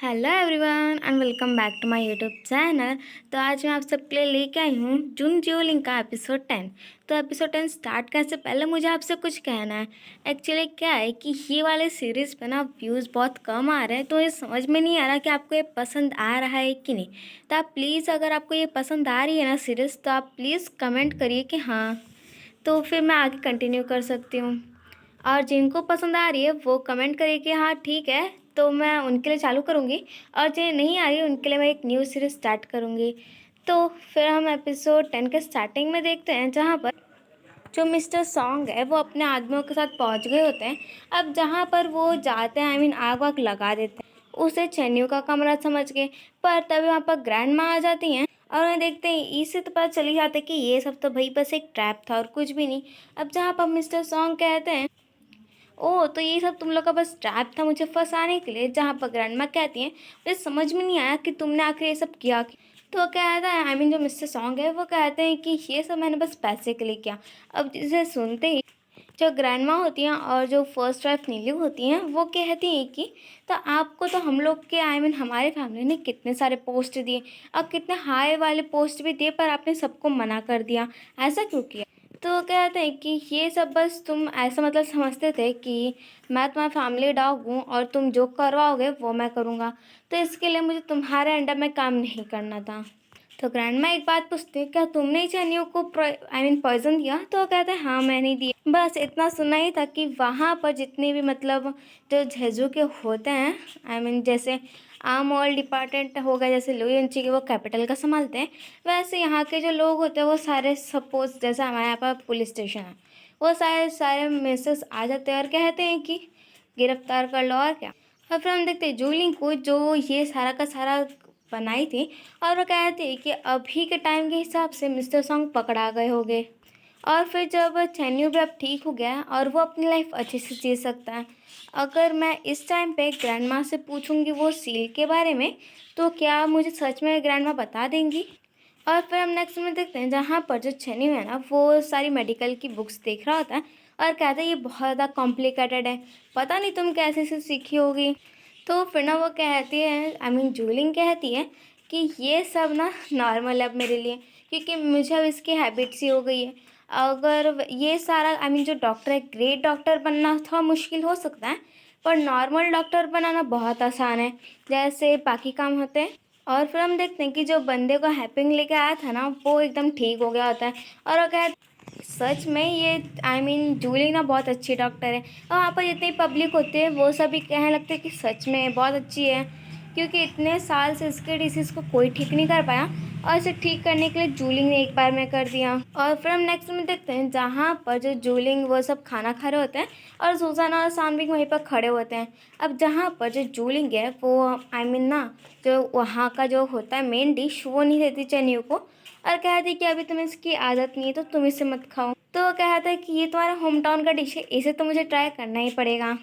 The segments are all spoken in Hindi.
Hello everyone and welcome back to my YouTube channel. तो आज मैं आप सबके लिए लेके आई हूँ जून जियोलिंक का एपिसोड 10। तो एपिसोड 10 स्टार्ट करने से पहले मुझे आपसे कुछ कहना है। एक्चुअली क्या है कि ये वाले सीरीज़ पे ना व्यूज़ बहुत कम आ रहे हैं, तो ये समझ में नहीं आ रहा कि आपको ये पसंद आ रहा है कि नहीं। तो आप प्लीज़, अगर आपको ये पसंद आ रही है ना सीरीज़, तो आप प्लीज़ कमेंट करिए कि हाँ, तो फिर मैं आगे कंटिन्यू कर सकती हूँ। और जिनको पसंद आ रही है वो कमेंट करिए कि हाँ ठीक है, तो मैं उनके लिए चालू करूँगी। और जिन्हें नहीं आ रही है उनके लिए मैं एक न्यू सीरीज़ स्टार्ट करूँगी। तो फिर हम एपिसोड 10 के स्टार्टिंग में देखते हैं, जहाँ पर जो मिस्टर सॉन्ग है वो अपने आदमियों के साथ पहुँच गए होते हैं। अब जहाँ पर वो जाते हैं, आग वाग लगा देते हैं। उसे चेन्नू का कमरा समझ के, पर तभी वहाँ पर ग्रैंड माँ आ जाती हैं और उन्हें देखते ही इससे तो पता चली जाता है कि ये सब तो भाई बस एक ट्रैप था और कुछ भी नहीं। अब जहाँ पर मिस्टर सॉन्ग कहते हैं, ओह तो ये सब तुम लोग का बस ट्रैप था मुझे फंसाने के लिए। जहाँ पर ग्रैंडमा कहती हैं मुझे समझ में नहीं आया कि तुमने आखिर ये सब किया। तो वो कहता है, जो मिस्टर सॉन्ग है वो कहते हैं कि ये सब मैंने बस पैसे के लिए किया। अब इसे सुनते ही जो ग्रैंडमा होती हैं और जो फर्स्ट वाइफ नीली होती हैं वो कहती हैं कि तो आपको तो हम लोग के हमारे फैमिली ने कितने सारे पोस्ट दिए और कितने हाई वाले पोस्ट भी दिए, पर आपने सबको मना कर दिया, ऐसा क्यों किया। तो वो कहते हैं कि ये सब बस तुम ऐसा मतलब समझते थे कि मैं तुम्हारा फैमिली डॉग हूँ और तुम जो करवाओगे वो मैं करूँगा, तो इसके लिए मुझे तुम्हारे अंडर में काम नहीं करना था। तो ग्रैंडमा एक बात पूछती है, क्या तुमने चनियों को पॉइजन दिया। तो वो कहते हैं हाँ मैंने दिया। बस इतना सुना ही था कि वहाँ पर जितने भी मतलब जो झेजू के होते हैं, जैसे आम ऑयल डिपार्टमेंट हो गया, जैसे लुई के वो कैपिटल का संभालते हैं, वैसे यहाँ के जो लोग होते हैं वो सारे सपोज जैसे हमारे यहाँ पर पुलिस स्टेशन है, वो सारे सारे मैसेज आ जाते हैं और कहते हैं कि गिरफ्तार कर लो और क्या। और फिर हम देखते हैं जूलिंग को, जो ये सारा का सारा बनाई थी, और वो कहती है कि अभी के टाइम के हिसाब से मिस्टर सॉन्ग पकड़ा गए होंगे। और फिर जब चैन्यू भी अब ठीक हो गया है और वो अपनी लाइफ अच्छे से जी सकता है, अगर मैं इस टाइम पे ग्रैंड माँ से पूछूंगी वो सील के बारे में, तो क्या मुझे सच में ग्रैंड माँ बता देंगी। और फिर हम नेक्स्ट में देखते हैं, जहाँ पर जो चैन्यू है ना वो सारी मेडिकल की बुक्स देख रहा होता है और कहता है ये बहुत ज़्यादा कॉम्प्लिकेटेड है, पता नहीं तुम कैसे से सीखी होगी। तो फिर ना वो कहती है, जूलिंग कहती है कि ये सब ना नॉर्मल है अब मेरे लिए, क्योंकि मुझे अब इसकी हैबिट सी हो गई है। अगर ये सारा जो डॉक्टर है, ग्रेट डॉक्टर बनना थोड़ा मुश्किल हो सकता है, पर नॉर्मल डॉक्टर बनाना बहुत आसान है, जैसे बाकी काम होते हैं। और फिर हम देखते हैं कि जो बंदे को हैपिंग लेके आया था ना वो एकदम ठीक हो गया होता है। और वो कहते सच में ये जूली ना बहुत अच्छी डॉक्टर है। और वहाँ पर जितनी पब्लिक होती है वो सभी कहने लगते हैं कि सच में बहुत अच्छी है, क्योंकि इतने साल से इसके डिसीज़ को कोई ठीक नहीं कर पाया और इसे ठीक करने के लिए जूलिंग ने एक बार में कर दिया। और फिर हम नेक्स्ट में देखते हैं, जहाँ पर जो जूलिंग वो सब खाना खा रहे होते हैं और सुजाना और सानवी वहीं पर खड़े होते हैं। अब जहाँ पर जो जूलिंग है वो ना जो वहाँ का जो होता है मेन डिश वो नहीं देती चनियों को, और कहती है कि अभी तुम्हें इसकी आदत नहीं है तो तुम इसे मत खाओ। तो वो कहता है कि ये तुम्हारा होम टाउन का डिश है, इसे तो मुझे ट्राई करना ही पड़ेगा।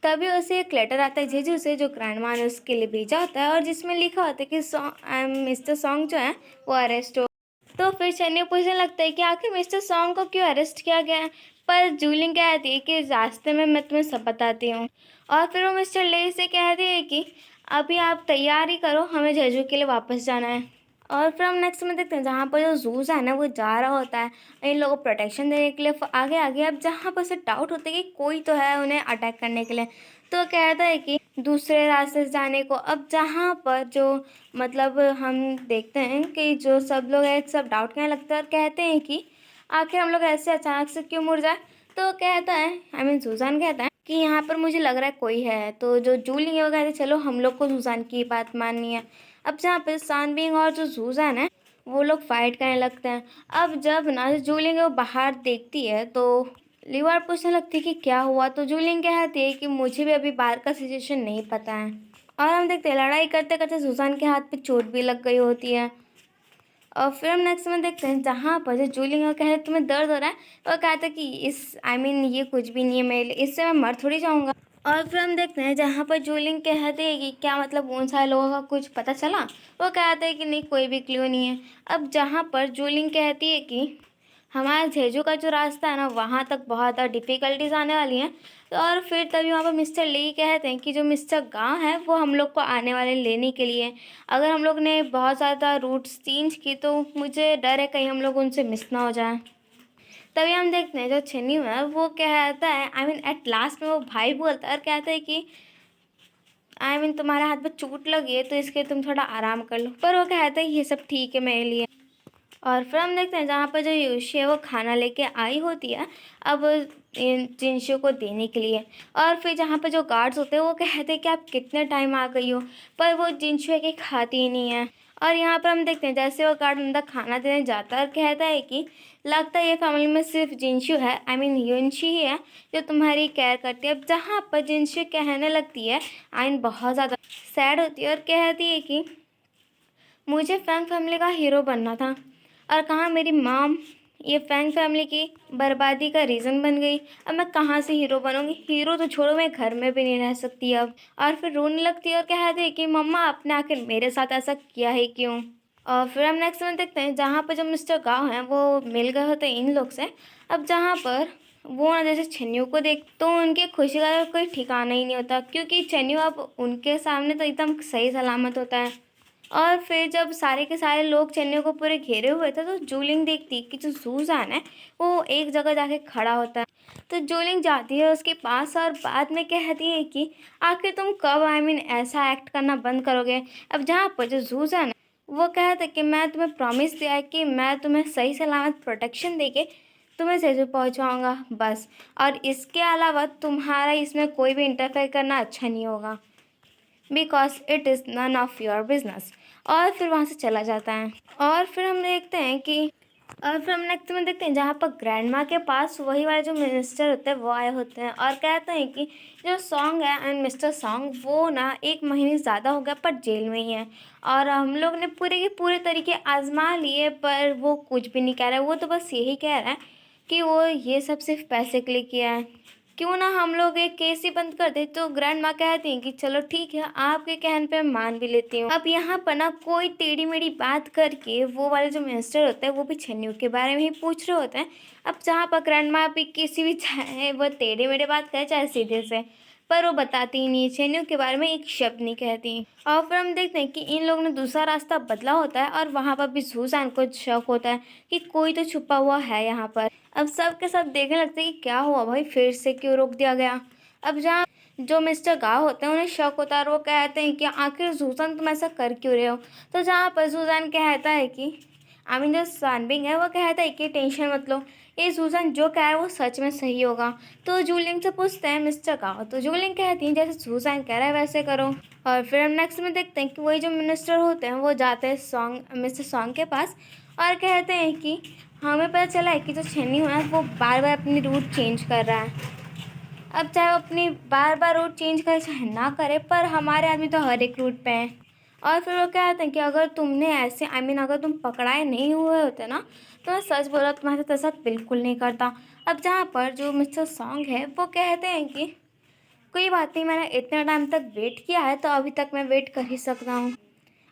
तभी उसे एक लेटर आता है जेजू से, जो ग्रैंडमा ने उसके लिए भेजा होता है और जिसमें लिखा होता है कि मिस्टर सॉन्ग जो है वो अरेस्ट हो। तो फिर चन्नी पूछने लगता है कि आखिर मिस्टर सॉन्ग को क्यों अरेस्ट किया गया है। पर जूलिंग कहती है कि रास्ते में मैं तुम्हें सब बताती हूँ। और फिर वो मिस्टर ले से कहती है कि अभी आप तैयारी करो, हमें जेजू के लिए वापस जाना है। और फिर हम नेक्स्ट में देखते हैं, जहाँ पर जो जूस है ना वो जा रहा होता है इन लोगों को प्रोटेक्शन देने के लिए आगे आगे। अब जहाँ पर उसे डाउट होता है कि कोई तो है उन्हें अटैक करने के लिए, तो कहता है कि दूसरे रास्ते से जाने को। अब जहाँ पर जो मतलब हम देखते हैं कि जो सब लोग हैं सब डाउट करने लगता है और कहते हैं कि आखिर हम लोग ऐसे अचानक से क्यों मुड़ जाए। तो कहता है सुजान कहता है कि यहाँ पर मुझे लग रहा है कोई है। तो जो जूली है वो कहते चलो हम लोग को सुजान की बात माननी है। अब जहाँ पे सानबिंग और जो सुजान है वो लोग फाइट करने लगते हैं। अब जब ना जूलिंग वो बाहर देखती है तो लिवार पूछने लगती है कि क्या हुआ। तो जूलिंग कहती है कि मुझे भी अभी बाहर का सिचुएशन नहीं पता है। और हम देखते हैं लड़ाई करते करते सुजान के हाथ पे चोट भी लग गई होती है। और फिर हम नेक्स्ट में देखते हैं, जहाँ पर जो जूलिंग कहते हैं तुम्हें दर्द हो रहा है, तो वो कहता है कि इस ये कुछ भी नहीं है मेरे लिए, इससे मैं मर थोड़ी जाऊँगा। और फिर हम देखते हैं, जहाँ पर जूलिंग कहते हैं कि क्या मतलब उन सारे लोगों का कुछ पता चला। वो कहते हैं कि नहीं कोई भी क्लू नहीं है। अब जहाँ पर जूलिंग कहती है कि हमारा जेजू का जो रास्ता है ना वहाँ तक बहुत ज़्यादा डिफ़िकल्टीज आने वाली हैं। तो और फिर तभी वहाँ पर मिस्टर ली कहते हैं कि जो मिस्टर गांव है वो हम लोग को आने वाले लेने के लिए। अगर हम लोग ने बहुत ज़्यादा रूट्स चेंज की तो मुझे डर है कहीं हम लोग उनसे मिस ना हो जाए। तभी हम देखते हैं जो छन्नू है वो कहता है, आई मीन एट लास्ट में वो भाई बोलता है और कहता है कि तुम्हारे हाथ में चोट लगी है तो इसके तुम थोड़ा आराम कर लो। पर वो कहता है ये सब ठीक है मेरे लिए। और फिर हम देखते हैं जहाँ पर जो यूशी है वो खाना लेके आई होती है अब इन जिनशु को देने के लिए। और फिर जहाँ पर जो गार्ड्स होते हैं वो कहते हैं कि आप कितने टाइम आ गई हो, पर वो जिनशु है कि खाती ही नहीं है। और यहाँ पर हम देखते हैं जैसे वो गार्ड अंदर खाना देने जाता है और कहता है कि लगता है ये फैमिली में सिर्फ जिनशु है, आई मीन युनशी ही है जो तुम्हारी केयर करती है। अब जहाँ पर जिनशु कहने लगती है, आई मीन बहुत ज़्यादा सैड होती है और कहती है कि मुझे फैंग फैमिली का हीरो बनना था और कहाँ मेरी मॉम ये फैंग फैमिली की बर्बादी का रीज़न बन गई। अब मैं कहाँ से हीरो बनूंगी, हीरो तो छोड़ो मैं घर में भी नहीं रह सकती अब। और फिर रोने लगती है और कहती है कि मम्मा आपने आखिर मेरे साथ ऐसा किया है क्यों। और फिर हम नेक्स्ट में देखते हैं जहाँ पर जो मिस्टर गाँव हैं वो मिल गए होते हैं इन लोग से। अब जहाँ पर वो ना जैसे छन्नू को देख तो उनकी खुशी का कोई ठिकाना ही नहीं होता, क्योंकि छन्नू अब उनके सामने तो एकदम सही सलामत होता है। और फिर जब सारे के सारे लोग चेन्नई को पूरे घेरे हुए थे तो जूलिंग देखती कि जो सूजान है वो एक जगह जाके खड़ा होता है। तो जूलिंग जाती है उसके पास और बाद में कहती है कि आखिर तुम कब ऐसा एक्ट करना बंद करोगे। अब जहाँ पर जो सूजान है वो कहता है कि मैं तुम्हें प्रॉमिस दिया है कि मैं तुम्हें सही सलामत प्रोटेक्शन देके तुम्हें जेजू पहुँचाऊँगा बस, और इसके अलावा तुम्हारा इसमें कोई भी इंटरफेयर करना अच्छा नहीं होगा, because it is none of your business. और फिर वहाँ से चला जाता है। और फिर हम देखते हैं कि और फिर हम नेक्स्ट में देखते हैं जहाँ पर ग्रैंड माँ के पास वही वाले जो मिनिस्टर होते हैं वो आए होते हैं और कहते हैं कि जो सॉन्ग है एंड मिस्टर सॉन्ग वो ना 1 महीने ज़्यादा हो गया पर जेल में ही है। और हम लोग ने पूरे के पूरे तरीके आजमा लिए पर वो कुछ भी नहीं कह रहा है। वो तो बस यही कह रहा है कि वो ये सब सिर्फ पैसे के लिए किया है, क्यों ना हम लोग एक केस ही बंद कर दे। तो ग्रैंड माँ कहती हैं कि चलो ठीक है आपके कहने पे मान भी लेती हूँ। अब यहाँ पर ना कोई टेढ़ी मेढ़ी बात करके वो वाले जो मिनिस्टर होते हैं वो भी छन्नू के बारे में ही पूछ रहे होते हैं। अब जहाँ पर ग्रैंड माँ भी किसी भी चाहे वो टेढ़ी मेढ़ी बात करे चाहे सीधे से, पर वो बताती ही नहीं, छन्नू के बारे में एक शब्द नहीं कहती। और फिर हम देखते हैं कि इन लोगों ने दूसरा रास्ता बदला होता है और वहाँ पर भी सुसान को शक होता है कि कोई तो छुपा हुआ है यहाँ पर। अब सब के सब देखने लगते हैं कि क्या हुआ भाई, फिर से क्यों रोक दिया गया। अब जहाँ जो मिस्टर गाव होते हैं उन्हें शक होता है और वो कहते हैं कि आखिर सुसान तुम ऐसा कर क्यों रहे हो। तो जहाँ पर सुसान कहता है कि जो सानबिंग है वो कहता है कि टेंशन मत लो, ये सुसान जो कह रहा है वो सच में सही होगा। तो जूलिंग से पूछते हैं मिस्टर गाव, तो जूलिंग कहती है जैसे सुसान कह रहा है वैसे करो। और फिर हम नेक्स्ट में देखते हैं कि वही जो मिनिस्टर होते हैं वो जाते हैं मिस्टर सॉन्ग के पास और कहते हैं कि हमें पता चला है कि जो छन्नी है वो बार बार अपनी रूट चेंज कर रहा है। अब चाहे वो अपनी बार बार रूट चेंज करे चाहे ना करे, पर हमारे आदमी तो हर एक रूट पे हैं। और फिर वो कहते हैं कि अगर तुमने ऐसे अगर तुम पकड़ाए नहीं हुए होते ना तो मैं सच बोला तुम्हारे साथ ऐसा बिल्कुल नहीं करता। अब जहाँ पर जो मिस्टर सॉन्ग है वो कहते हैं कि कोई बात नहीं, मैंने इतना टाइम तक वेट किया है तो अभी तक मैं वेट कर ही सकता हूँ।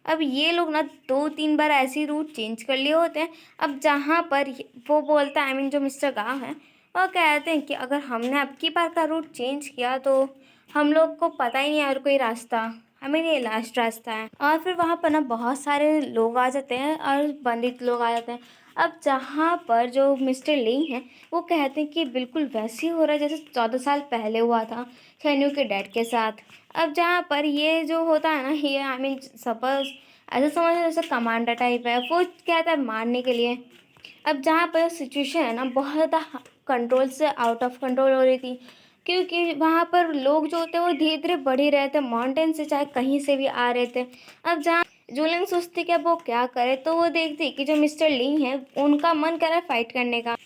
अब ये लोग ना 2-3 बार ऐसी रूट चेंज कर लिए होते हैं। अब जहाँ पर वो बोलता है जो मिस्टर गाँव है वो कहते हैं कि अगर हमने अब की बार का रूट चेंज किया तो हम लोग को पता ही नहीं है और कोई रास्ता, ये लास्ट रास्ता है। और फिर वहाँ पर ना बहुत सारे लोग आ जाते हैं और पंडित लोग आ जाते हैं। अब जहाँ पर जो मिस्टर ली हैं वो कहते हैं कि बिल्कुल वैसे ही हो रहा है जैसे 14 साल पहले हुआ था सैन्यू के डैड के साथ। अब जहाँ पर ये जो होता है ना ये सपोज ऐसा समझ जैसे कमांडर टाइप है, वो कहता है मारने के लिए। अब जहाँ पर सिचुएशन है ना बहुत ज़्यादा कंट्रोल से आउट ऑफ कंट्रोल हो रही थी, क्योंकि वहाँ पर लोग जो होते हैं वो धीरे धीरे बढ़ ही रहे थे, माउंटेन से चाहे कहीं से भी आ रहे थे। अब जहाँ जूलिंग सोचती कि अब वो क्या करे तो वो देखती कि जो मिस्टर ली हैं उनका मन कर रहा है फाइट करने का।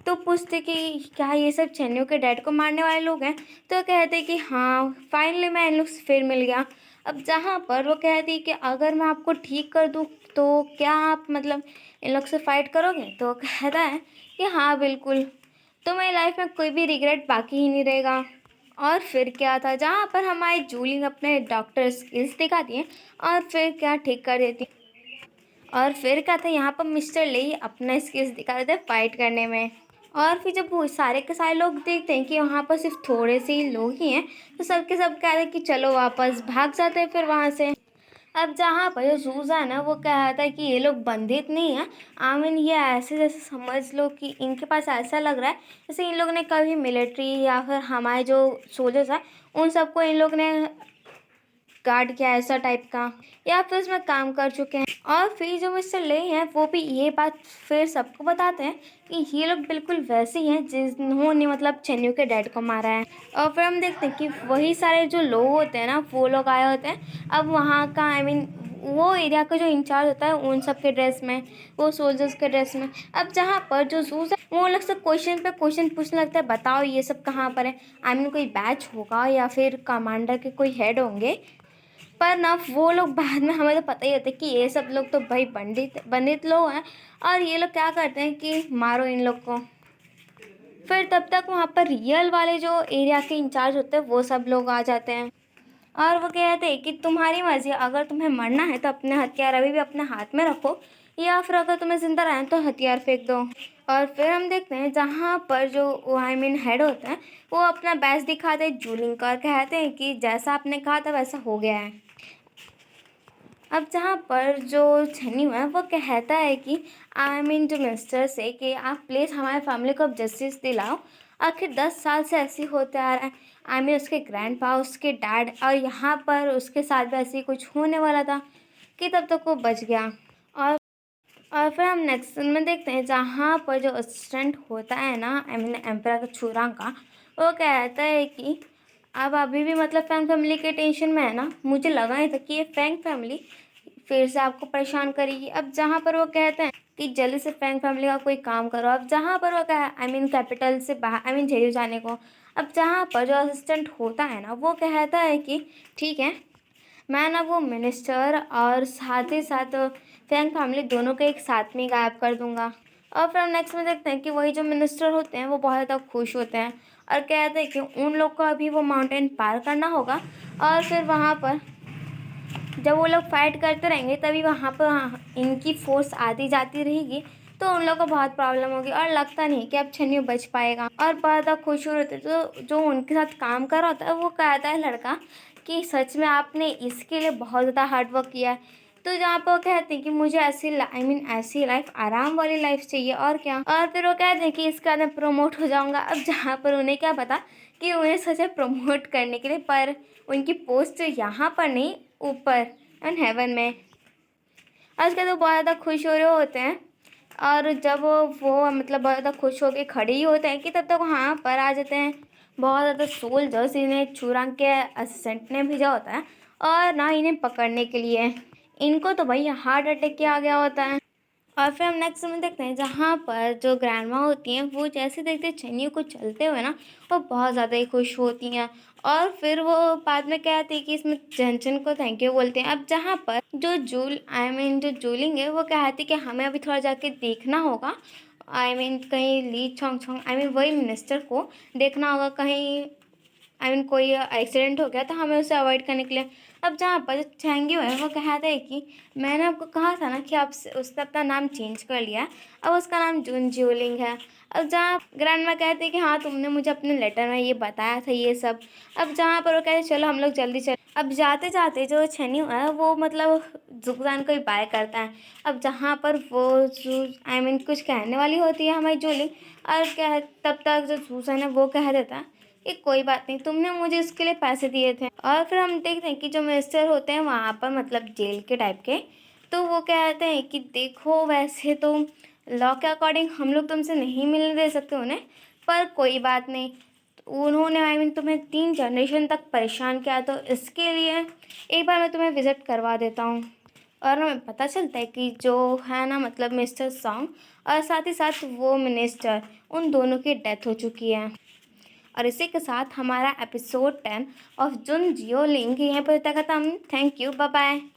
तो पूछते कि क्या ये सब चन्नू के डैड को मारने वाले लोग हैं। तो कहते कि हाँ फाइनली मैं इन लोग से फिर मिल गया। अब जहाँ पर वो कहती कि अगर मैं आपको ठीक कर दूँ तो क्या आप इन लोग से फाइट करोगे। तो कहता है कि हाँ बिल्कुल, तो मेरी लाइफ में कोई भी रिग्रेट बाकी ही नहीं रहेगा। और फिर क्या था जहाँ पर हमारी जूलिंग अपने डॉक्टर स्किल्स दिखाती है और फिर क्या ठीक कर देती। और फिर क्या था, यहाँ पर मिस्टर ली अपना स्किल्स दिखा रहे थे फाइट करने में। और फिर जब वो सारे के सारे लोग देखते हैं कि वहाँ पर सिर्फ थोड़े से ही लोग ही हैं, तो सब के सब कह रहे हैं कि चलो वापस भाग जाते हैं फिर वहाँ से। अब जहाँ पर जो जूजा है ना, वो कह रहा था कि ये लोग बंधित नहीं है। आई मीन ये ऐसे जैसे समझ लो कि इनके पास ऐसा लग रहा है जैसे इन लोग ने कभी मिलिट्री या फिर हमारे जो सोल्जर्स हैं उन सबको इन लोग ने गार्ड किया, ऐसा टाइप का, या फिर उसमें काम कर चुके हैं। और फिर जो मिस्टर ले हैं वो भी ये बात फिर सबको बताते हैं कि ये लोग बिल्कुल वैसे ही हैं जिन्होंने मतलब चेन्नू के डैड को मारा है। और फिर हम देखते हैं कि वही सारे जो लोग होते हैं ना, वो लोग आए होते हैं अब वहाँ का, आई मीन वो एरिया का जो इंचार्ज होता है उन सब के ड्रेस में, वो सोल्जर्स के ड्रेस में। अब जहाँ पर जो जूस है वो लोग से क्वेश्चन पे क्वेश्चन पूछने लगता है, बताओ ये सब कहाँ पर है। आई मीन कोई बैच होगा या फिर कमांडर के कोई हेड होंगे। पर ना वो लोग बाद में, हमें तो पता ही होता है कि ये सब लोग तो भाई पंडित पंडित लोग हैं, और ये लोग क्या करते हैं कि मारो इन लोग को। फिर तब तक वहाँ पर रियल वाले जो एरिया के इंचार्ज होते हैं वो सब लोग आ जाते हैं, और वो कहते हैं कि तुम्हारी मर्जी, अगर तुम्हें मरना है तो अपने हथियार अभी भी अपने हाथ में रखो, या फिर अगर तुम्हें जिंदा रहना है तो हथियार फेंक दो। और फिर हम देखते हैं जहाँ पर जो आई मीन हेड होता है वो अपना बैच दिखाते हैं जूलिंग का, कहते हैं कि जैसा आपने कहा था वैसा हो गया है। अब जहाँ पर जो छन्नी है वो कहता है कि आई मीन जो मिनिस्टर से कि आप प्लीज़ हमारे फैमिली को अब जस्टिस दिलाओ, आखिर 10 साल से ऐसे होते आ रहा है। आई मीन उसके ग्रैंडपा, उसके डैड, और यहाँ पर उसके साथ भी ऐसे ही कुछ होने वाला था कि तब तक वो बच गया। और और फिर हम नेक्स्ट सीन में देखते हैं जहाँ पर जो असिस्टेंट होता है ना, आई मीन एम्परर का छुरा का, वो कहता है कि अब अभी भी मतलब फैंग फैमिली के टेंशन में है ना, मुझे लगा ही था कि ये फैंग फैमिली फिर से आपको परेशान करेगी। अब जहाँ पर वो कहते हैं कि जल्दी से फैंग फैमिली का कोई काम करो, अब जहाँ पर वो कहा आई मीन कैपिटल से बाहर, आई मीन जेल जाने को। अब जहाँ पर जो असिस्टेंट होता है ना, वो कहता है कि ठीक है, मैं ना वो मिनिस्टर और साथ ही साथ फैंग फैमिली दोनों को एक साथ में गायब कर दूंगा। और फिर हम नेक्स्ट में देखते हैं कि वही जो मिनिस्टर होते हैं वो बहुत ज़्यादा खुश होते हैं और कहते हैं कि उन लोग को अभी वो माउंटेन पार करना होगा, और फिर वहाँ पर जब वो लोग फाइट करते रहेंगे तभी वहाँ पर इनकी फोर्स आती जाती रहेगी, तो उन लोगों को बहुत प्रॉब्लम होगी और लगता नहीं कि अब छन्नी बच पाएगा। और बहुत ज़्यादा खुश हो रहे थे, तो जो उनके साथ काम कर रहा होता है वो कहता है लड़का कि सच में आपने इसके लिए बहुत ज़्यादा हार्ड वर्क किया है। तो जहाँ पर वो कहते हैं कि मुझे ऐसी आई मीन ऐसी लाइफ, आराम वाली लाइफ चाहिए और क्या। और फिर वो कहते हैं कि इसके बाद मैं प्रमोट हो जाऊँगा। अब जहाँ पर उन्हें क्या पता कि उन्हें सच है प्रमोट करने के लिए, पर उनकी पोस्ट यहाँ पर नहीं, ऊपर एंड हेवन में। आजकल तो बहुत ज़्यादा खुश हो रहे होते हैं, और जब वो मतलब बहुत ज़्यादा खुश होकर खड़े ही होते हैं कि तब तक वहाँ पर आ जाते हैं बहुत ज़्यादा सोल्जर्स, इन्हें चुरांग के असिस्टेंट ने भेजा होता है और ना इन्हें पकड़ने के लिए। इनको तो भाई हार्ट अटैक किया गया होता है। और फिर हम नेक्स्ट में देखते हैं जहाँ पर जो ग्रैंडमा होती हैं वो जैसे देखते हैं चन्नी को चलते हुए ना, वो बहुत ज़्यादा ही खुश होती हैं, और फिर वो बाद में कहती है कि इसमें जंचन को थैंक यू बोलते हैं। अब जहाँ पर जो जूल आई मीन जो जूलिंग है वो कहती है कि हमें अभी थोड़ा जाके देखना होगा, आई मीन कहीं ली छोंग छोंग, आई मीन वही मिनिस्टर को देखना होगा, कहीं आई मीन कोई एक्सीडेंट हो गया तो हमें उसे अवॉइड करने के लिए। अब जहाँ पर चैंग्यू है वो कहता है कि मैंने आपको कहा था ना कि आप उसने अपना नाम चेंज कर लिया है, अब उसका नाम जून जियोलिंग है। अब जहाँ ग्रैंडमा कहते हैं कि हाँ तुमने मुझे अपने लेटर में ये बताया था ये सब। अब जहाँ पर वो कहते चलो हम लोग जल्दी चल। अब जाते जाते जो छन्यू है वो मतलब जुगजान को ही बाय करता है। अब जहाँ पर वो आई मीन कुछ कहने वाली होती है हमारी जूलिंग, और कह तब तक जो जूसन है वो कह देता है कि कोई बात नहीं, तुमने मुझे इसके लिए पैसे दिए थे। और फिर हम देखते हैं कि जो मिनिस्टर होते हैं वहाँ पर मतलब जेल के टाइप के, तो वो कहते हैं कि देखो वैसे तो लॉ के अकॉर्डिंग हम लोग तुमसे नहीं मिलने दे सकते उन्हें, पर कोई बात नहीं, उन्होंने आई मीन तुम्हें 3 जनरेशन तक परेशान किया, तो इसके लिए एक बार मैं तुम्हें विज़िट करवा देता हूँ। और हमें पता चलता है कि जो है ना मतलब मिस्टर सॉन्ग और साथ ही साथ वो मिनिस्टर, उन दोनों की डेथ हो चुकी है। और इसी के साथ हमारा एपिसोड 10 ऑफ जुन जियो लिंक यहीं पर तक खत्म। Thank you, bye bye.